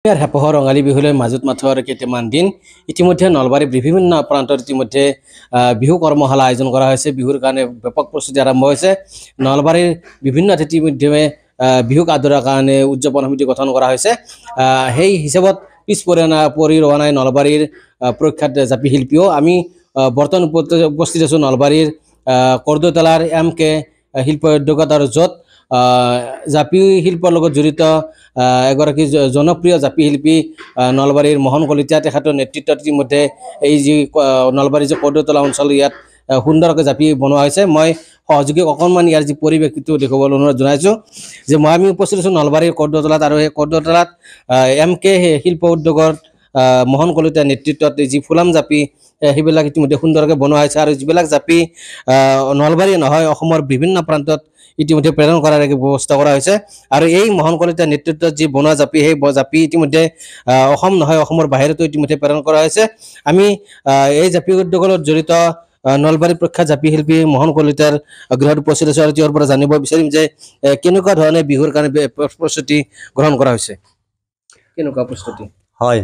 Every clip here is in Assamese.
হেপহৰ ৰঙালী বিহুলৈ মাজুত মাথোৱাৰ কেইটামান দিন ইতিমধ্যে নলবাৰীৰ বিভিন্ন প্ৰান্তত ইতিমধ্যে বিহু কৰ্মশালা আয়োজন কৰা হৈছে। বিহুৰ কাৰণে ব্যাপক প্ৰস্তুতি আৰম্ভ হৈছে। নলবাৰীৰ বিভিন্ন ইতিমধ্যে বিহুক আদৰাৰ কাৰণে উদযাপন সমিতি গঠন কৰা হৈছে। সেই হিচাপত পিছ পৰি ৰোৱা নাই নলবাৰীৰ প্ৰখ্যাত জাপি শিল্পীও। আমি বৰ্তমান উপস্থিত আছোঁ নলবাৰীৰ কৰ্দৈতলাৰ MK শিল্প উদ্যোগত, আৰু য'ত জাপি শিল্পৰ লগত জড়িত এগৰাকী জনপ্ৰিয় জাপি শিল্পী নলবাৰীৰ মোহন কলিতা, তেখেতৰ নেতৃত্বত ইতিমধ্যে এই যি নলবাৰীৰ যে কৰ্দৈতলা অঞ্চল, ইয়াত সুন্দৰকৈ জাপি বনোৱা হৈছে। মই সহযোগীক অকণমান ইয়াৰ যি পৰিৱেশটো দেখুৱাবলৈ অনুৰোধ জনাইছোঁ যে আমি উপস্থিত আছোঁ নলবাৰীৰ কৰ্দৈতলাত, আৰু সেই কৰ্দৈতলাত MK শিল্প উদ্যোগৰ মোহন কলিতাৰ নেতৃত্বত যি ফুলাম জাপি সেইবিলাক ইতিমধ্যে সুন্দৰকৈ বনোৱা হৈছে, আৰু যিবিলাক জাপি নলবাৰী নহয় অসমৰ বিভিন্ন প্ৰান্তত ইতিমধ্যে প্ৰেৰণ কৰাৰ ব্যৱস্থা কৰা হৈছে। আৰু এই মোহন কলিতাৰ নেতৃত্বত যি বনোৱা জাপি, সেই জাপি ইতিমধ্যে অসম নহয় অসমৰ বাহিৰতো ইতিমধ্যে প্ৰেৰণ কৰা হৈছে। আমি এই জাপি উদ্যোগৰ লগত জড়িত নলবাৰীৰ প্ৰখ্যাত জাপি শিল্পী মোহন কলিতাৰ গৃহত উপস্থিত আছোঁ, আৰু তেওঁৰ পৰা জানিব বিচাৰিম যে কেনেকুৱা ধৰণে বিহুৰ কাৰণে প্ৰস্তুতি গ্ৰহণ কৰা হৈছে। কেনেকুৱা প্ৰস্তুতি? হয়,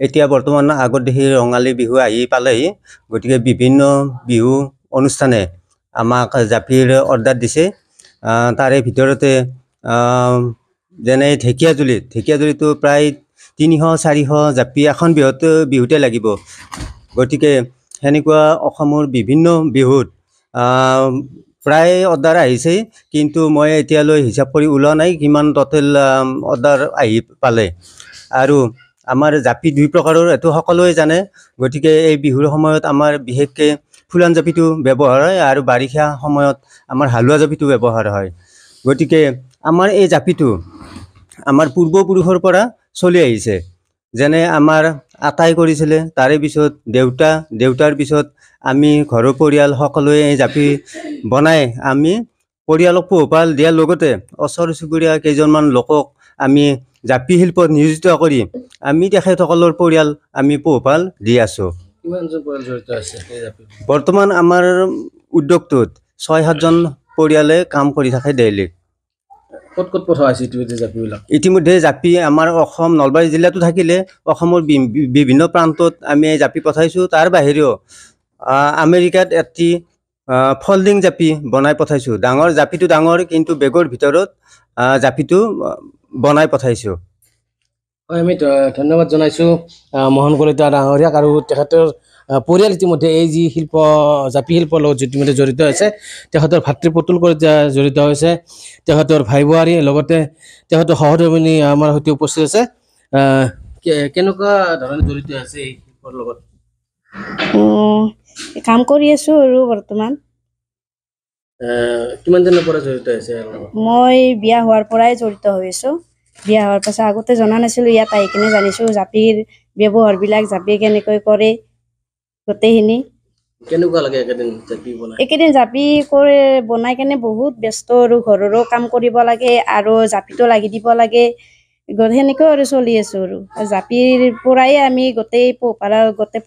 এতিয়া বৰ্তমান আগত দেখি ৰঙালী বিহু আহি পালেহি, গতিকে বিভিন্ন বিহু অনুষ্ঠানে আমাক জাপিৰ অৰ্ডাৰ দিছে। তাৰে ভিতৰতে যেনে ঢেকীয়াজুলিতো প্ৰায় 300-400 জাপি এখন বিহুতে লাগিব। গতিকে সেনেকুৱা অসমৰ বিভিন্ন বিহুত প্ৰায় অৰ্ডাৰ আহিছে, কিন্তু মই এতিয়ালৈ হিচাপ কৰি ওলোৱা নাই কিমান টোটেল অৰ্ডাৰ আহি পালে। আৰু আমাৰ জাপি দুই প্ৰকাৰৰ, এইটো সকলোৱে জানে। গতিকে এই বিহুৰ সময়ত আমাৰ বিশেষকৈ ফুলাম জাপিটো ব্যৱহাৰ হয়, আৰু বাৰিষা সময়ত আমাৰ হালোৱা জাপিটো ব্যৱহাৰ হয়। গতিকে আমাৰ এই জাপিটো আমাৰ পূৰ্বপুৰুষৰ পৰা চলি আহিছে। যেনে আমাৰ আটাই কৰিছিলে, তাৰে পিছত দেউতাৰ পিছত আমি ঘৰৰ পৰিয়াল সকলোৱে এই জাপি বনাই আমি পৰিয়ালক পোহপাল দিয়াৰ লগতে ওচৰ চুবুৰীয়া কেইজনমান লোকক আমি জাপি শিল্পত নিয়োজিত কৰি আমি তেখেতসকলৰ পৰিয়াল আমি পোহপাল দি আছোঁ। কিমানজন পৰিয়াল জড়িত আছে? বৰ্তমান আমাৰ উদ্যোগটোত 6-7জন পৰিয়ালে কাম কৰি থাকে ডেইলি। ক'ত পঠোৱা হৈছে ইতিমধ্যে জাপিবিলাক? ইতিমধ্যে জাপি আমাৰ অসম নলবাৰী জিলাতো থাকিলে অসমৰ বিভিন্ন প্ৰান্তত আমি জাপি পঠাইছোঁ। তাৰ বাহিৰেও আমেৰিকাত এটি ফল্ডিং জাপি বনাই পঠাইছোঁ। জাপিটো ডাঙৰ, কিন্তু বেগৰ ভিতৰত জাপিটো বনাই পঠাইছোঁ। হয়, আমি ধন্যবাদ জনাইছোঁ মোহন কলিতা ডাঙৰীয়াক, আৰু তেখেতৰ পৰিয়াল ইতিমধ্যে এই যি জাপি শিল্পৰ লগত ইতিমধ্যে জড়িত হৈছে। তেখেতৰ ভাতৃপুতুল কলিতা জড়িত হৈছে, তেখেতৰ ভাই বোৱাৰী, লগতে তেখেতৰ সহধৰ্মিনী আমাৰ সৈতে উপস্থিত আছে। কেনেকুৱা ধৰণে জড়িত আছে এই শিল্পৰ লগত? কাম কৰি আছোঁ আৰু বৰ্তমান। কিমান দিনৰ পৰা জড়িত আছে? মই বিয়া হোৱাৰ পৰাই জড়িত হৈ আছোঁ। বিয়া হোৱাৰ পাছত আগতে জনা নাছিলোঁ, ইয়াত আহি কিনে জানিছোঁ জাপিৰ ব্যৱহাৰবিলাক, জাপি কেনেকৈ কৰে গোটেইখিনি। কেনেকুৱা লাগে একেদিন জাপি বনাই? এইকেইদিন জাপি বনাই কেনে বহুত ব্যস্ত, আৰু ঘৰৰো কাম কৰিব লাগে আৰু জাপিটো লাগি দিব লাগে। সেনেকৈ আৰু চলি আছোঁ, আৰু জাপিৰ পৰাই আমি গোটেই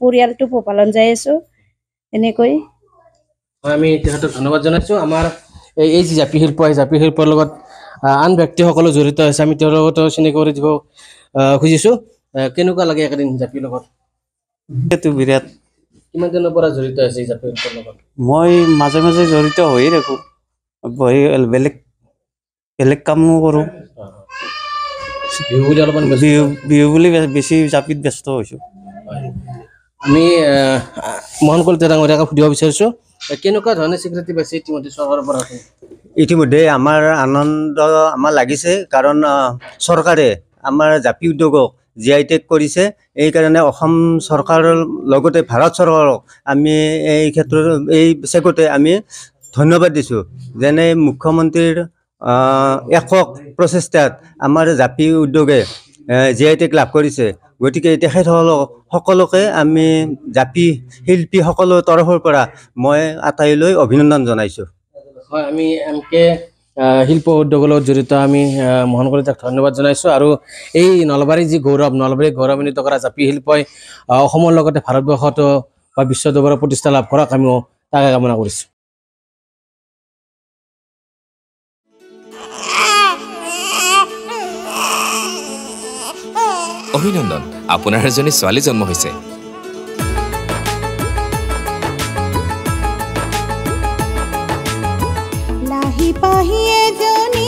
পৰিয়ালটো পোহপালন যাই আছোঁ এনেকৈ। হয়, আমি তেখেতক ধন্যবাদ জনাইছোঁ। আমাৰ এই যি জাপি শিল্প, এই জাপি শিল্পৰ লগত আন ব্যক্তিসকলো জড়িত হৈছে, আমি তেওঁৰ লগতো চিনাকি কৰি দিব খুজিছোঁ। কেনেকুৱা লাগে একেদিন জাপিৰ লগত? সেইটো বিৰাট। কিমান দিনৰ পৰা জড়িত আছে এই জাপি শিল্পৰ লগত? মই মাজে মাজে জড়িত হৈয়ে থাকোঁ, বেলেগ কামো কৰোঁ। বিহু বুলি বেছি জাপিত ব্যস্ত হৈছোঁ। আমি মোহন কলিতা ডাঙৰীয়াক সুধিব বিচাৰিছোঁ, কেনেকুৱা ধৰণে স্বীকৃতি পাইছে ইতিমধ্যে চৰকাৰৰ পৰা? ইতিমধ্যে আমাৰ আনন্দ লাগিছে, কাৰণ চৰকাৰে আমাৰ জাপি উদ্যোগক GI টেগ কৰিছে। এইকাৰণে অসম চৰকাৰৰ লগতে ভাৰত চৰকাৰক আমি এই ক্ষেত্ৰত এই চেগতে আমি ধন্যবাদ দিছোঁ। যেনে মুখ্যমন্ত্ৰীৰ একক প্ৰচেষ্টাত আমাৰ জাপি উদ্যোগে GI টেগ লাভ কৰিছে। গতিকে সকলোকে আমি জাপি শিল্পীসকলৰ তৰফৰ পৰা মই আটাইলৈ অভিনন্দন জনাইছোঁ। হয়, আমি MK শিল্প উদ্যোগৰ লগত জড়িত আমি মোহন কলিতাক ধন্যবাদ জনাইছোঁ, আৰু এই নলবাৰীৰ যি নলবাৰীক গৌৰৱান্বিত কৰা জাপি শিল্পই অসমৰ লগতে ভাৰতবৰ্ষতো বা বিশ্ব দৰবাৰত প্ৰতিষ্ঠা লাভ কৰক, আমিও তাকে কামনা কৰিছোঁ। অভিনন্দন, আপোনাৰ এজনী ছোৱালী জন্ম হৈছে। লাহি পাহি এজনী